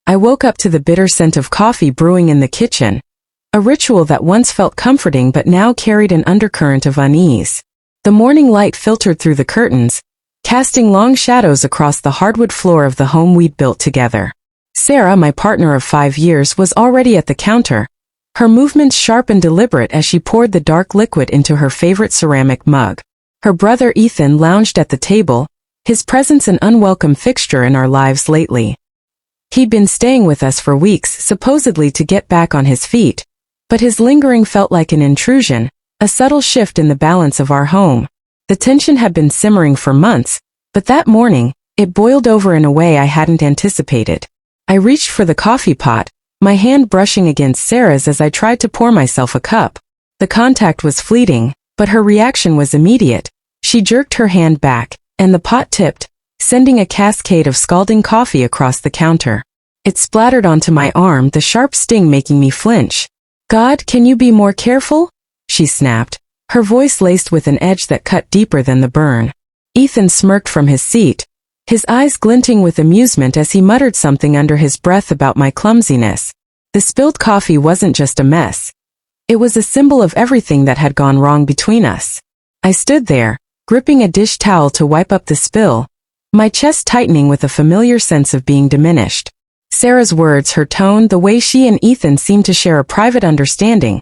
I woke up to the bitter scent of coffee brewing in the kitchen, a ritual that once felt comforting but now carried an undercurrent of unease. The morning light filtered through the curtains, casting long shadows across the hardwood floor of the home we'd built together. Sarah, my partner of 5 years, was already at the counter, her movements sharp and deliberate as she poured the dark liquid into her favorite ceramic mug. Her brother Ethan lounged at the table, his presence an unwelcome fixture in our lives lately. He'd been staying with us for weeks, supposedly to get back on his feet, but his lingering felt like an intrusion, a subtle shift in the balance of our home. The tension had been simmering for months, but that morning, it boiled over in a way I hadn't anticipated. I reached for the coffee pot, my hand brushing against Sarah's as I tried to pour myself a cup. The contact was fleeting, but her reaction was immediate. She jerked her hand back, and the pot tipped, sending a cascade of scalding coffee across the counter. It splattered onto my arm, the sharp sting making me flinch. "God, can you be more careful?" she snapped, her voice laced with an edge that cut deeper than the burn. Ethan smirked from his seat, his eyes glinting with amusement as he muttered something under his breath about my clumsiness. The spilled coffee wasn't just a mess. It was a symbol of everything that had gone wrong between us. I stood there, gripping a dish towel to wipe up the spill, my chest tightening with a familiar sense of being diminished. Sarah's words, her tone, the way she and Ethan seemed to share a private understanding,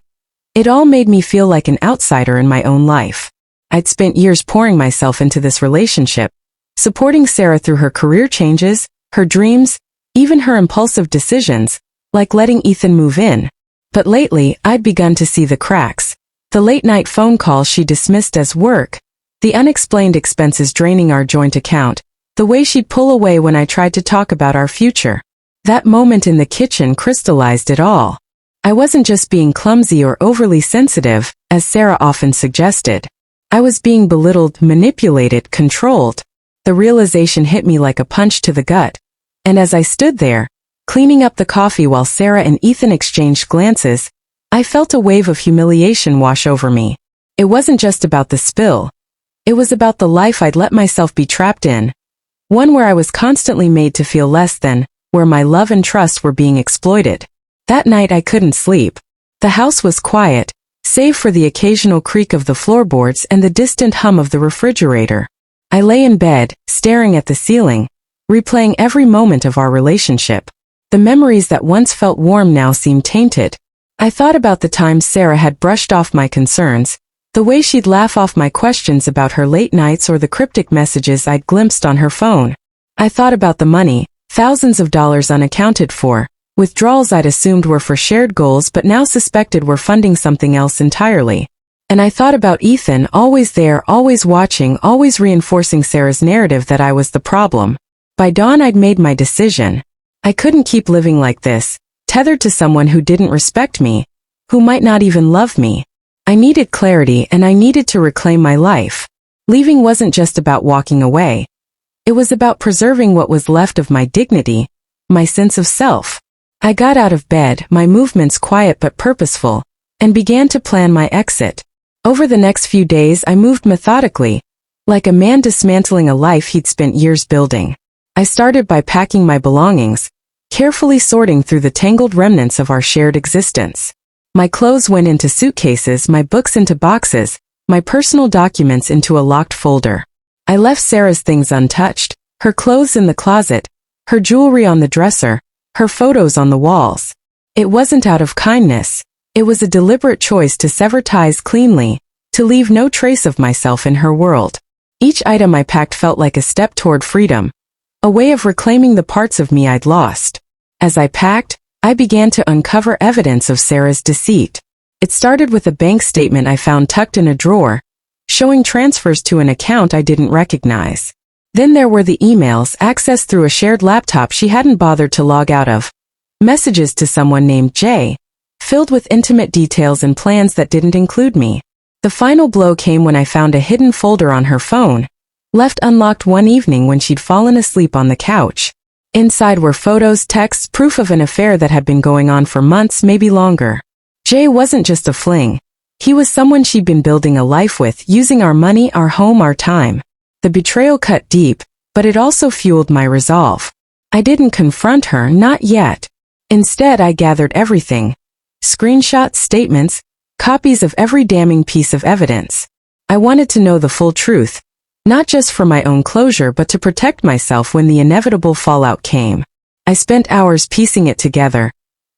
it all made me feel like an outsider in my own life. I'd spent years pouring myself into this relationship, supporting Sarah through her career changes, her dreams, even her impulsive decisions, like letting Ethan move in. But lately, I'd begun to see the cracks. The late-night phone calls she dismissed as work, the unexplained expenses draining our joint account, the way she'd pull away when I tried to talk about our future. That moment in the kitchen crystallized it all. I wasn't just being clumsy or overly sensitive, as Sarah often suggested. I was being belittled, manipulated, controlled. The realization hit me like a punch to the gut, and as I stood there, cleaning up the coffee while Sarah and Ethan exchanged glances, I felt a wave of humiliation wash over me. It wasn't just about the spill. It was about the life I'd let myself be trapped in, one where I was constantly made to feel less than, where my love and trust were being exploited. That night I couldn't sleep. The house was quiet, save for the occasional creak of the floorboards and the distant hum of the refrigerator. I lay in bed, staring at the ceiling, replaying every moment of our relationship. The memories that once felt warm now seemed tainted. I thought about the times Sarah had brushed off my concerns, the way she'd laugh off my questions about her late nights or the cryptic messages I'd glimpsed on her phone. I thought about the money, thousands of dollars unaccounted for, withdrawals I'd assumed were for shared goals but now suspected were funding something else entirely. And I thought about Ethan, always there, always watching, always reinforcing Sarah's narrative that I was the problem. By dawn I'd made my decision. I couldn't keep living like this, tethered to someone who didn't respect me, who might not even love me. I needed clarity and I needed to reclaim my life. Leaving wasn't just about walking away. It was about preserving what was left of my dignity, my sense of self. I got out of bed, my movements quiet but purposeful, and began to plan my exit. Over the next few days I moved methodically, like a man dismantling a life he'd spent years building. I started by packing my belongings, carefully sorting through the tangled remnants of our shared existence. My clothes went into suitcases, my books into boxes, my personal documents into a locked folder. I left Sarah's things untouched, her clothes in the closet, her jewelry on the dresser, her photos on the walls. It wasn't out of kindness. It was a deliberate choice to sever ties cleanly, to leave no trace of myself in her world. Each item I packed felt like a step toward freedom, a way of reclaiming the parts of me I'd lost. As I packed, I began to uncover evidence of Sarah's deceit. It started with a bank statement I found tucked in a drawer, showing transfers to an account I didn't recognize. Then there were the emails accessed through a shared laptop she hadn't bothered to log out of, messages to someone named Jay, filled with intimate details and plans that didn't include me. The final blow came when I found a hidden folder on her phone, left unlocked one evening when she'd fallen asleep on the couch. Inside were photos, texts, proof of an affair that had been going on for months, maybe longer. Jay wasn't just a fling. He was someone she'd been building a life with, using our money, our home, our time. The betrayal cut deep, but it also fueled my resolve. I didn't confront her, not yet. Instead, I gathered everything. Screenshots, statements, copies of every damning piece of evidence. I wanted to know the full truth, not just for my own closure but to protect myself when the inevitable fallout came. I spent hours piecing it together,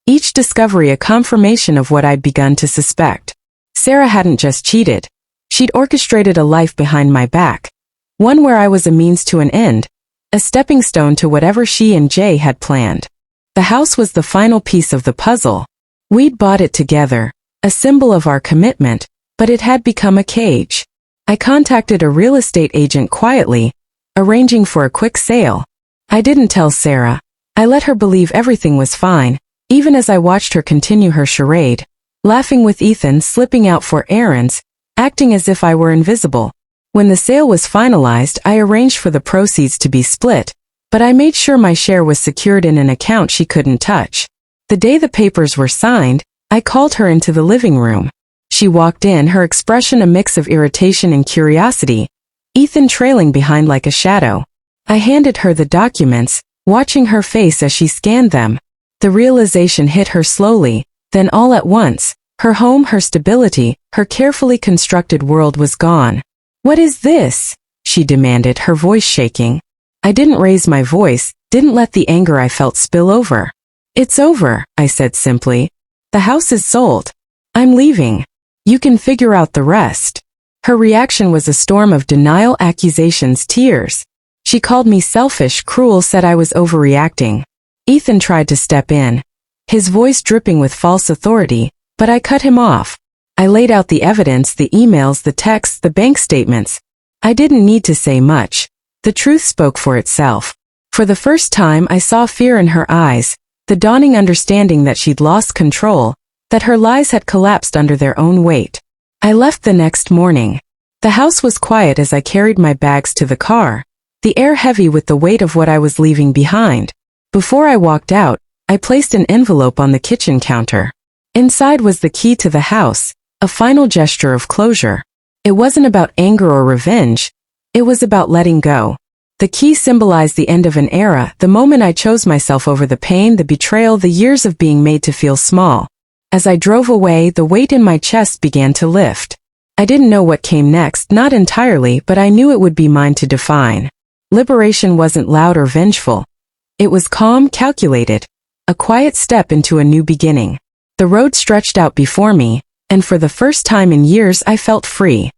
each discovery a confirmation of what I'd begun to suspect. Sarah hadn't just cheated. She'd orchestrated a life behind my back, one where I was a means to an end, a stepping stone to whatever she and Jay had planned. The house was the final piece of the puzzle. We'd bought it together, a symbol of our commitment, but it had become a cage. I contacted a real estate agent quietly, arranging for a quick sale. I didn't tell Sarah. I let her believe everything was fine, even as I watched her continue her charade, laughing with Ethan, slipping out for errands, acting as if I were invisible. When the sale was finalized, I arranged for the proceeds to be split, but I made sure my share was secured in an account she couldn't touch. The day the papers were signed, I called her into the living room. She walked in, her expression a mix of irritation and curiosity, Ethan trailing behind like a shadow. I handed her the documents, watching her face as she scanned them. The realization hit her slowly, then all at once. Her home, her stability, her carefully constructed world was gone. "What is this?" she demanded, her voice shaking. I didn't raise my voice, didn't let the anger I felt spill over. "It's over," I said simply. "The house is sold. I'm leaving. You can figure out the rest." Her reaction was a storm of denial, accusations, tears. She called me selfish, cruel, said I was overreacting. Ethan tried to step in, his voice dripping with false authority, but I cut him off. I laid out the evidence, the emails, the texts, the bank statements. I didn't need to say much. The truth spoke for itself. For the first time, I saw fear in her eyes, the dawning understanding that she'd lost control, that her lies had collapsed under their own weight. I left the next morning. The house was quiet as I carried my bags to the car, the air heavy with the weight of what I was leaving behind. Before I walked out, I placed an envelope on the kitchen counter. Inside was the key to the house, a final gesture of closure. It wasn't about anger or revenge. It was about letting go. The key symbolized the end of an era, the moment I chose myself over the pain, the betrayal, the years of being made to feel small. As I drove away, the weight in my chest began to lift. I didn't know what came next, not entirely, but I knew it would be mine to define. Liberation wasn't loud or vengeful. It was calm, calculated, a quiet step into a new beginning. The road stretched out before me, and for the first time in years I felt free.